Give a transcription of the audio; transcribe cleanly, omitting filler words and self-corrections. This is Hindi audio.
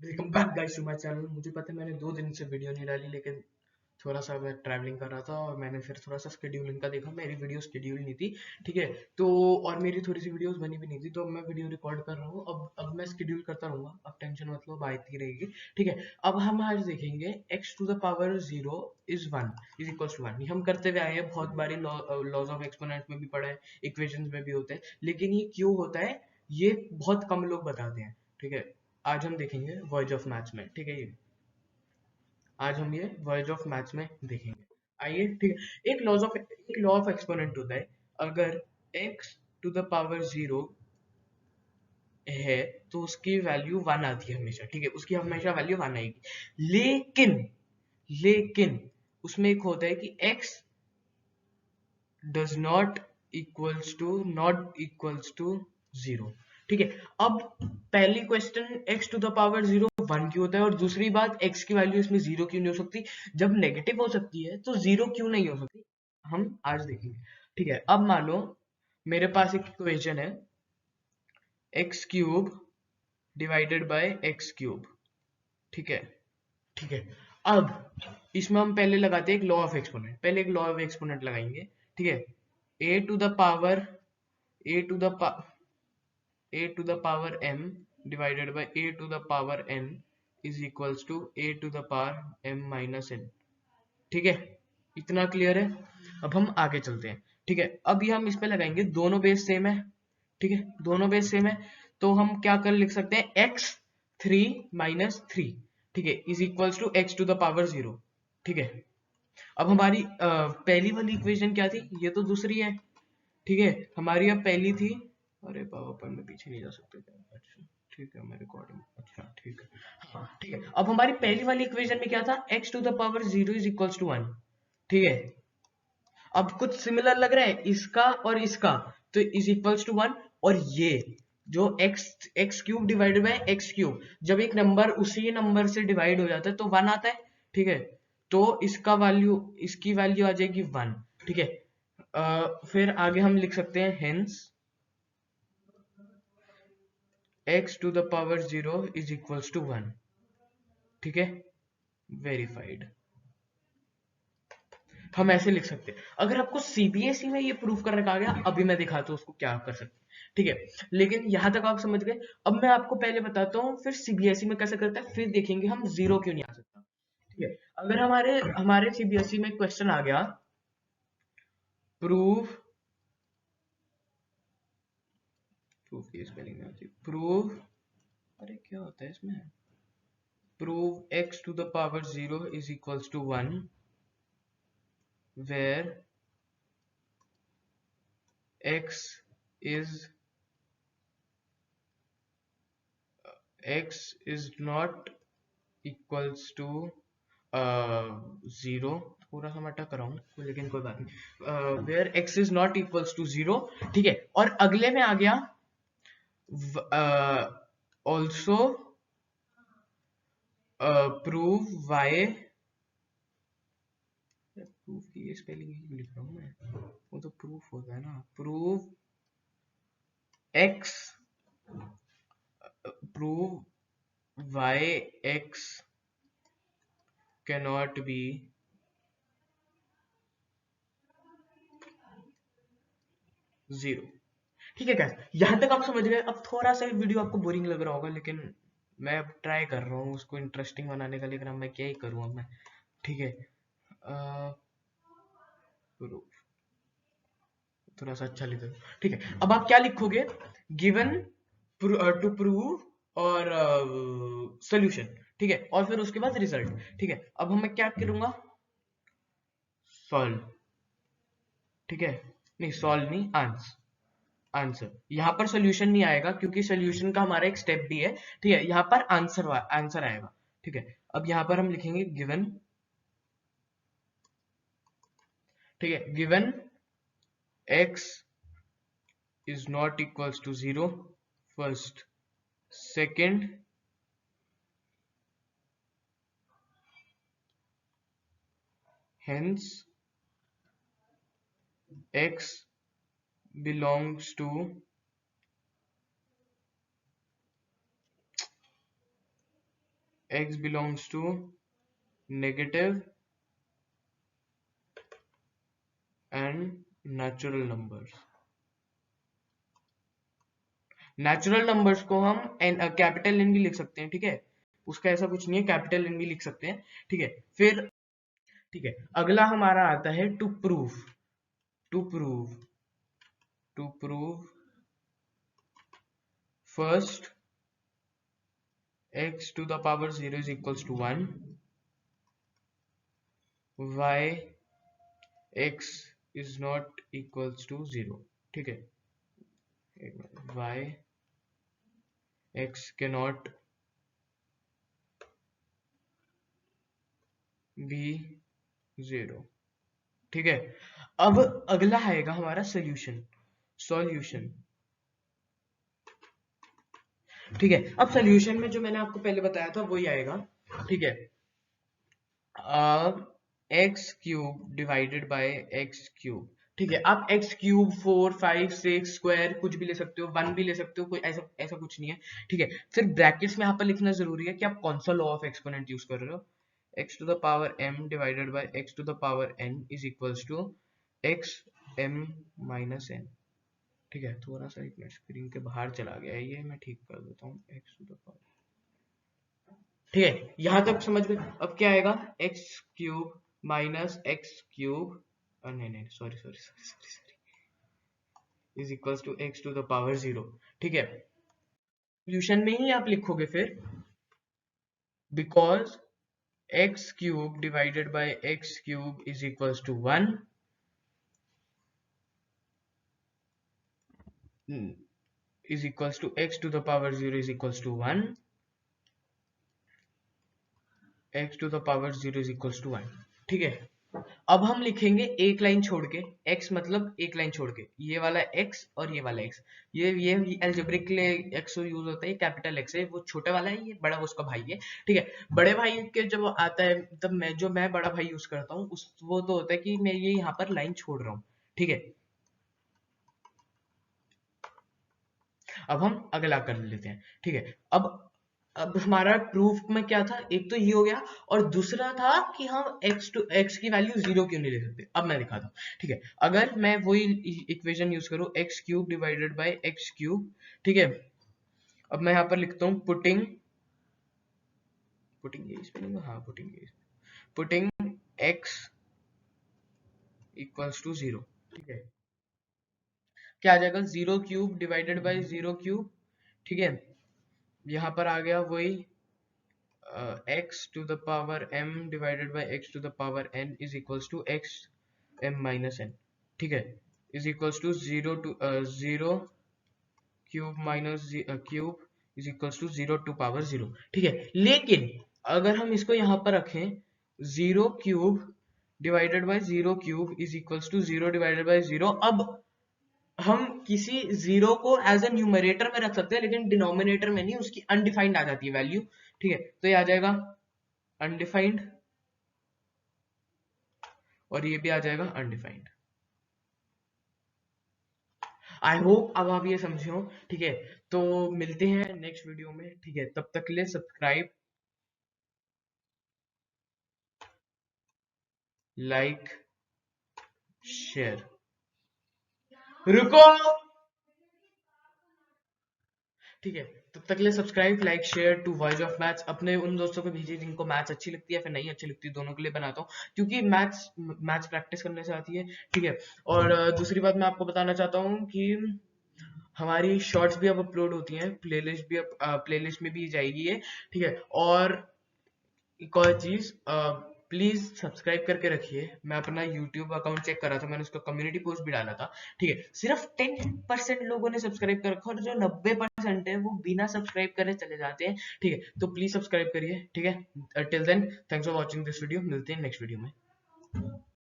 Welcome back guys to my channel. मुझे पता है मैंने 2 दिन से वीडियो नहीं डाली, लेकिन थोड़ा सा मैं ट्रैवलिंग कर रहा था और मैंने फिर थोड़ा सा स्केड्यूलिंग का देखा। मेरी वीडियो शेड्यूल नहीं थी, ठीक है। तो और मेरी थोड़ी सी वीडियोस बनी भी नहीं थी, तो अब मैं वीडियो रिकॉर्ड कर रहा हूँ। अब मैं शेड्यूल करता रहूंगा, अब टेंशन मतलब आती रहेगी, ठीक है। अब हम आज देखेंगे x to the power 0 is 1 is equals to 1। ये हम करते हुए आए हैं, बहुत बारी लॉज ऑफ एक्सपोनेंट में भी पढ़ा है, इक्वेशंस में भी होते हैं, लेकिन ये क्यों होता है ये बहुत कम लोग बताते हैं, ठीक है। आज हम देखेंगे वर्ज ऑफ मैथ्स में, ठीक है। ये आज हम ये वर्ज ऑफ मैथ्स में देखेंगे। आइए, ठीक है। एक लॉ ऑफ एक्सपोनेंट होता है। अगर x टू द पावर 0 है तो उसकी वैल्यू 1 आती है हमेशा, ठीक है। उसकी हमेशा वैल्यू 1 आएगी। लेकिन लेकिन उसमें एक होता है कि x does not equals to 0, ठीक है। अब पहली question x to the power 0 1 क्यों होता है, और दूसरी बात x की वैल्यू इसमें 0 क्यों नहीं हो सकती। जब नेगेटिव हो सकती है तो 0 क्यों नहीं हो सकती, हम आज देखेंगे, ठीक है। अब मान लो मेरे पास एक इक्वेशन है x cube divided by x cube, ठीक है, ठीक है। अब इसमें हम पहले लगाते हैं एक लॉ ऑफ एक्सपोनेंट, पहले एक लॉ ऑफ एक्सपोनेंट लगाएंगे, ठीक है। A to the power a to the a to the power m divided by a to the power n is equals to a to the power m minus n, ठीक है। इतना क्लियर है। अब हम आगे चलते हैं, ठीक है। अब ये हम इस पे लगाएंगे, दोनों बेस सेम है, ठीक है, दोनों बेस सेम है। तो हम क्या कर लिख सकते हैं, x 3 माइनस 3, ठीक है, is equals to x to the power 0, ठीक है। अब हमारी पहली वाली इक्वेशन क्या थी, ये तो दूसरी है, ठीक है। हमारी अब पहली थी, अरे पावर पॉइंट में पीछे नहीं जा सकते क्या, अच्छा ठीक है, मैं रिकॉर्डिंग, अच्छा ठीक है, हाँ ठीक है। अब हमारी पहली वाली इक्वेशन में क्या था, x to the power 0 is equals to 1, ठीक है। अब कुछ सिमिलर लग रहा है इसका और इसका, तो इज इक्वल्स टू 1। और ये जो x cube divided by x cube, जब एक नंबर उसी नंबर से डिवाइड हो जाता है तो 1 आता है, ठीक है। तो इसकी वैल्यू आ जाएगी 1, ठीक है। फिर आगे हम लिख सकते हैं hence x to the power 0 is equals to 1, ठीक है, वेरीफाइड। हम ऐसे लिख सकते हैं। अगर आपको सीबीएसई में ये प्रूफ कर रखा गया, अभी मैं दिखाता हूँ उसको क्या कर सकते हैं, ठीक है। लेकिन यहां तक आप समझ गए। अब मैं आपको पहले बताता हूँ फिर सीबीएसई में कैसे करता है, फिर देखेंगे हम जीरो क्यों नहीं आ सकता, ठीक है। अगर हमारे हमारे सीबीएसई में क्वेश्चन आ गया, प्रूव प्रूफ की स्पेलिंग में आती है प्रूव, अरे क्या होता है इसमें, prove x to the power 0 is equals to 1 where x is not equals to 0, पूरा सा मैं अटक रहा हूँ लेकिन कोई बात नहीं, where x is not equals to 0, ठीक है। और अगले में आ गया ऑल्सो प्रूव y, प्रूफ की ये स्पेलिंग लिख रहा हूँ मैं, वो तो प्रूफ होता है ना, prove x, prove y x cannot be 0, ठीक है guys, यहाँ तक आप समझ गए। अब थोड़ा सा वीडियो आपको बोरिंग लग रहा होगा, लेकिन मैं अब ट्राई कर रहा हूँ उसको इंटरेस्टिंग बनाने का, लेकिन अब मैं क्या ही करूँ अब मैं, ठीक है। थोड़ा सा अच्छा लिखो, ठीक है। अब आप क्या लिखोगे, गिवन टू प्रूव और सोल्यूशन, ठीक है, और फिर उसके बाद रिजल्ट, ठीक है। अब मैं क्या करूंगा, सॉल्व, ठीक है, नहीं सॉल्व नहीं, आंसर, आंसर। यहाँ पर सोल्यूशन नहीं आएगा क्योंकि सोल्यूशन का हमारा एक स्टेप भी है, ठीक है। यहाँ पर आंसर आंसर आएगा, ठीक है। अब यहाँ पर हम लिखेंगे गिवन, ठीक है, given x is not equals to 0 first, second, hence x belongs to x belongs to negative and natural numbers. Natural numbers को हम कैपिटल एन भी लिख सकते हैं, ठीक है, उसका ऐसा कुछ नहीं है, कैपिटल एन भी लिख सकते हैं, ठीक है। फिर ठीक है, अगला हमारा आता है to prove first x to the power 0 is equals to 1, y x is not equals to 0, ठीक है, y x cannot be 0, ठीक है। अब अगला आएगा हमारा सॉल्यूशन, ठीक है। अब सॉल्यूशन में जो मैंने आपको पहले बताया था वही आएगा, ठीक है, x cube divided by x cube, ठीक है। आप एक्स क्यूब 4 5 6 स्क्वायर कुछ भी ले सकते हो, 1 भी ले सकते हो, कोई ऐसा ऐसा कुछ नहीं है, ठीक है। फिर ब्रैकेट्स में यहाँ पर लिखना जरूरी है कि आप कौन सा लॉ ऑफ एक्सपोनेंट यूज कर रहे हो। x to the power m divided by x to the power n is equals to x m minus n, ठीक है। थोड़ा सा एक मिनट स्क्रीन के बाहर चला गया है, ये मैं ठीक कर देता हूँ, x to the power, ठीक है, यहां तक समझ गए। अब क्या आएगा, x cube minus x cube, नहीं sorry is equals to x to the power 0, ठीक है। सॉल्यूशन में ही आप लिखोगे फिर because x cube divided by x cube is equals to 1 is equals to x to the power 0 is equals to 1, x to the power 0 is equals to 1, ठीक है। अब हम लिखेंगे एक लाइन छोड़ के, x मतलब एक लाइन छोड़ के, ये वाला x और ये वाला x, ये अलजेब्रिक के लिए x यूज होता है, कैपिटल x है, वो छोटे वाला है, ये बड़ा उसका भाई है, ठीक है। बड़े भाई के जब आता है तब मैं बड़ा भाई यूज करता हूँ उस वो तो होता है कि मैं ये यहाँ पर लाइन छोड़ रहा हूँ, ठीक है। अब हम अगला कर लेते हैं, ठीक है। अब हमारा प्रूफ में क्या था, एक तो ये हो गया और दूसरा था कि हम x की वैल्यू 0 क्यों नहीं ले सकते। अब मैं दिखाता हूँ, ठीक है। अगर मैं वही इक्वेशन यूज करूँ x cube divided by x cube, ठीक है। अब मैं यहाँ पर लिखता हूँ पुटिंग x इक्वल्स टू 0, ठीक है। क्या आ जाएगा, 0 क्यूब डिवाइडेड बाय 0 क्यूब, ठीक है। यहाँ पर आ गया वही x to the power m divided by x to the power n is equals to x m minus n, ठीक है, is equals to 0 cube minus cube is equals to 0 to power 0, ठीक है। लेकिन अगर हम इसको यहाँ पर रखें 0 cube divided by 0 cube is equals to 0 divided by 0, अब हम किसी जीरो को एज ए न्यूमरेटर में रख सकते हैं लेकिन डिनोमिनेटर में नहीं, उसकी अनडिफाइंड आ जाती है वैल्यू, ठीक है। तो ये आ जाएगा अनडिफाइंड और ये भी आ जाएगा अनडिफाइंड। आई होप अब आप ये समझे हो, ठीक है। तो मिलते हैं नेक्स्ट वीडियो में, ठीक है। तब तक के लिए सब्सक्राइब, लाइक, शेयर, रुको, ठीक है। तब तक के लिए subscribe, like, share to voice of maths. अपने उन दोस्तों को भेजिए जिनको मैथ्स अच्छी लगती है, फिर नहीं अच्छी लगती, दोनों के लिए बनाता हूँ क्योंकि मैथ्स प्रैक्टिस करने से आती है, ठीक है। और दूसरी बात मैं आपको बताना चाहता हूँ कि हमारी शॉर्ट्स भी अब अपलोड होती हैं, प्लेलिस्ट भी प्लेलिस्ट में भी जाएगी ये, ठीक है। और एक और चीज, प्लीज सब्सक्राइब करके रखिए। मैं अपना यूट्यूब अकाउंट चेक कर रहा था, मैंने उसका कम्युनिटी पोस्ट भी डाला था, ठीक है। सिर्फ 10% लोगों ने सब्सक्राइब कर रखा और जो 90% है वो बिना सब्सक्राइब करे चले जाते हैं, ठीक है। तो प्लीज सब्सक्राइब करिए, ठीक है। Till then thanks for watching this video, मिलते हैं नेक्स्ट वीडियो में।